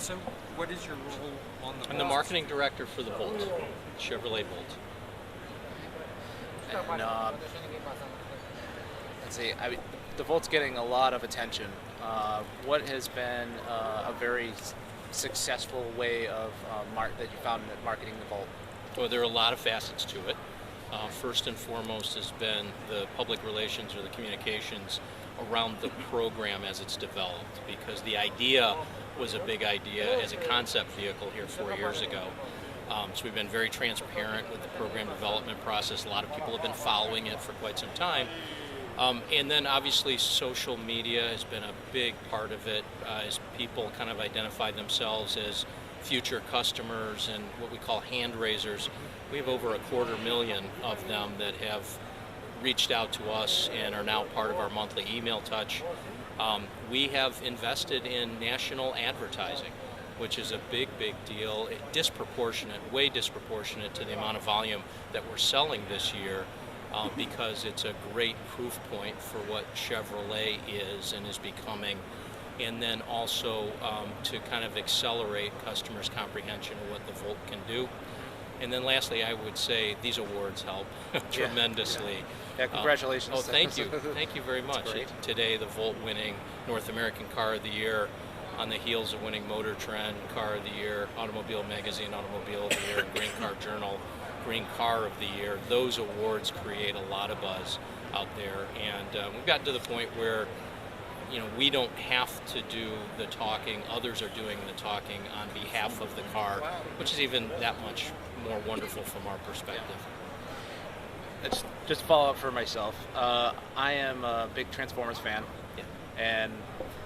So, what is your role on the Volt? I'm the marketing director for the Volt, Chevrolet Volt. And let's see, the Volt's getting a lot of attention. What has been a very successful way of that you found in marketing the Volt? Well, there are a lot of facets to it. First and foremost has been the public relations or the communications around the program as it's developed, because the idea was a big idea as a concept vehicle here 4 years ago. So we've been very transparent with the program development process. A lot of people have been following it for quite some time. And then obviously social media has been a big part of it as people kind of identify themselves as future customers and what we call hand raisers. We have over 250,000 of them that have reached out to us and are now part of our monthly email touch. We have invested in national advertising, which is a big deal, way disproportionate to the amount of volume that we're selling this year, because it's a great proof point for what Chevrolet is and is becoming, and then also to kind of accelerate customers' comprehension of what the Volt can do. And then lastly, I would say these awards help tremendously. Yeah, congratulations. Thank you. Thank you very much. Today, the Volt winning North American Car of the Year, on the heels of winning Motor Trend Car of the Year, Automobile Magazine Automobile of the Year, and Green Car Journal Green Car of the Year. Those awards create a lot of buzz out there, and we've gotten to the point where we don't have to do the talking. Others are doing the talking on behalf of the car, which is even that much more wonderful from our perspective. Just follow up for myself. I am a big Transformers fan, and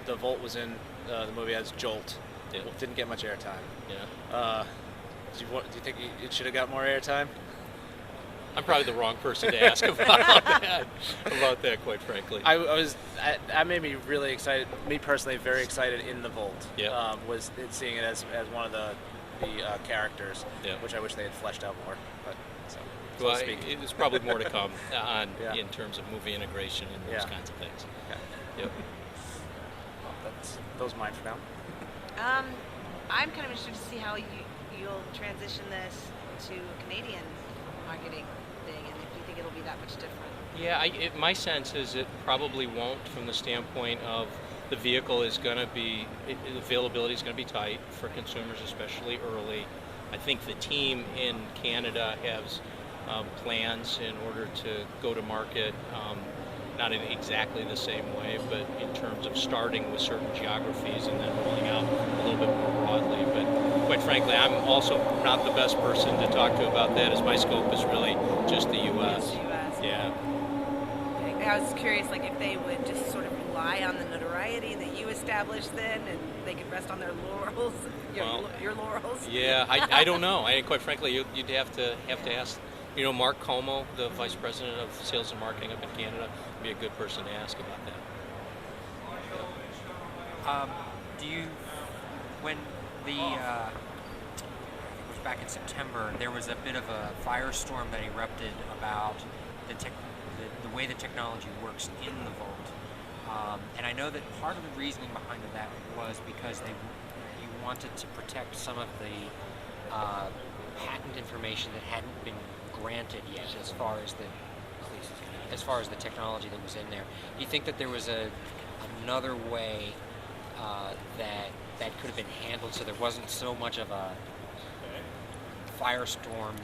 the Volt was in the movie as Jolt. Yeah. Didn't get much airtime. Yeah. Do you think it should have got more airtime? I'm probably the wrong person to ask about that, quite frankly. That made me really excited. Me personally, very excited in the Volt. Yeah. Was seeing it as one of the characters, which I wish they had fleshed out more. But well, there's probably more to come in terms of movie integration and those kinds of things. Okay. Yep. Those mine for now. I'm kind of interested to see how you'll transition this to a Canadian marketing thing, and if you think it'll be that much different. Yeah, my sense is it probably won't, from the standpoint of the vehicle is going to be, availability is going to be tight for consumers, especially early. I think the team in Canada has plans in order to go to market, not in exactly the same way, but in terms of starting with certain geographies and then rolling out a little bit more broadly. But quite frankly, I'm also not the best person to talk to about that, as my scope is really just the U.S. Yeah. I was curious, if they would just sort of rely on the notoriety that you established then, and they could rest on their laurels, your laurels. Yeah, I don't know. Quite frankly, you'd have to ask. Mark Como, the Vice President of Sales and Marketing up in Canada, would be a good person to ask about that. When it was back in September, there was a bit of a firestorm that erupted about the way the technology works in the Volt. And I know that part of the reasoning behind that was because you wanted to protect some of the patent information that hadn't been granted yet, as far as the technology that was in there. Do you think that there was another way that could have been handled so there wasn't so much of a firestorm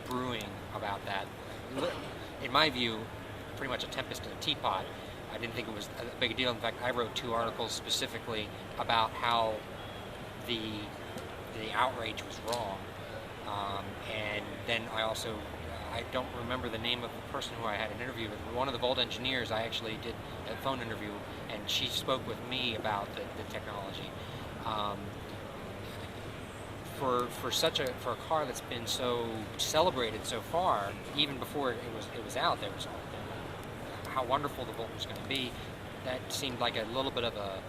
brewing about that? In my view, pretty much a tempest in a teapot. I didn't think it was a big deal. In fact, I wrote 2 articles specifically about how the outrage was wrong. And then I don't remember the name of the person who I had an interview with. One of the Volt engineers, I actually did a phone interview, and she spoke with me about the technology. For a car that's been so celebrated so far, even before it was out, there was how wonderful the Volt was going to be. That seemed like a little bit of a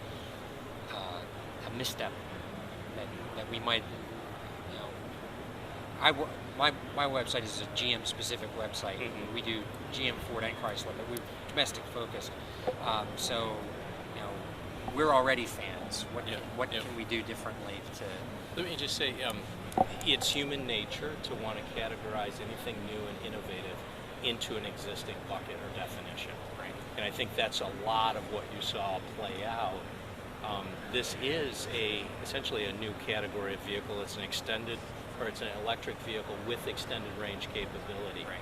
misstep that we might. My website is a GM specific website. Mm-hmm. We do GM, Ford, and Chrysler, but we're domestic focused. So we're already fans. What Yeah. can we do differently to? Let me just say, it's human nature to want to categorize anything new and innovative into an existing bucket or definition. Right. And I think that's a lot of what you saw play out. This is essentially a new category of vehicle. It's an electric vehicle with extended range capability. Right.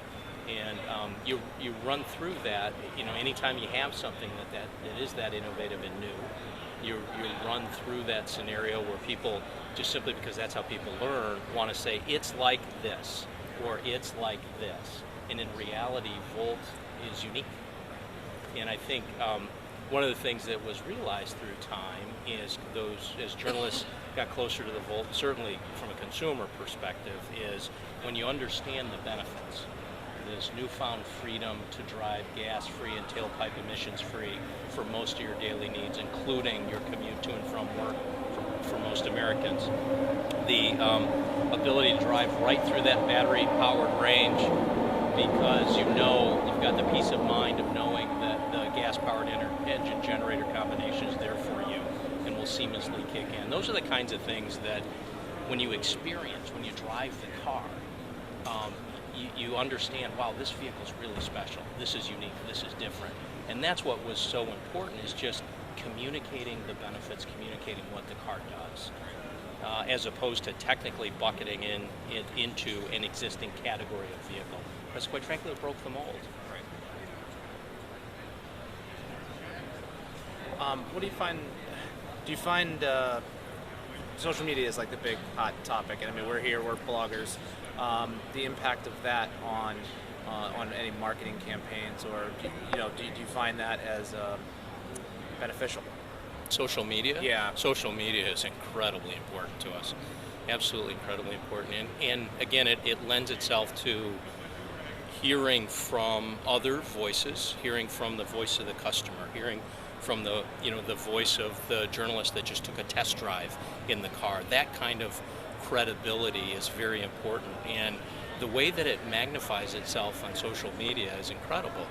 And you run through that. Anytime you have something that is that innovative and new, you run through that scenario where people, just simply because that's how people learn, want to say it's like this or it's like this. And in reality, Volt is unique. And I think one of the things that was realized through time is as journalists got closer to the Volt, certainly from a consumer perspective, is when you understand the benefits, this newfound freedom to drive gas-free and tailpipe emissions-free for most of your daily needs, including your commute to and from work for most Americans. The ability to drive right through that battery-powered range because you've got the peace of mind of knowing that the gas-powered engine generator combination is there for you and will seamlessly kick in. Those are the kinds of things that when you drive the car, you understand, wow, this vehicle is really special. This is unique. This is different. And that's what was so important, is just communicating the benefits, communicating what the car does, as opposed to technically bucketing it into an existing category of vehicle. Because quite frankly, it broke the mold. What do you find? Do you find social media is like the big hot topic? And I mean, we're bloggers. The impact of that on any marketing campaigns, or do you find that as beneficial? Social media? Yeah. Social media is incredibly important to us. Absolutely incredibly important. And again, it lends itself to hearing from other voices, hearing from the voice of the customer, hearing from the voice of the journalist that just took a test drive in the car. That kind of credibility is very important, and the way that it magnifies itself on social media is incredible.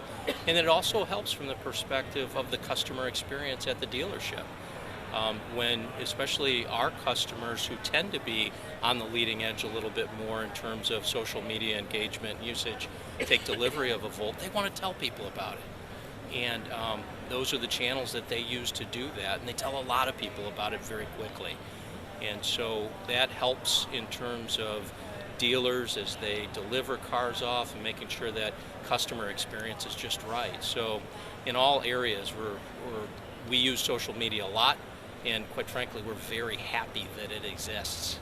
And it also helps from the perspective of the customer experience at the dealership. When especially our customers, who tend to be on the leading edge a little bit more in terms of social media engagement and usage, take delivery of a Volt, they want to tell people about it. And those are the channels that they use to do that, and they tell a lot of people about it very quickly. And so that helps in terms of dealers as they deliver cars off and making sure that customer experience is just right. So in all areas, we use social media a lot, and quite frankly, we're very happy that it exists.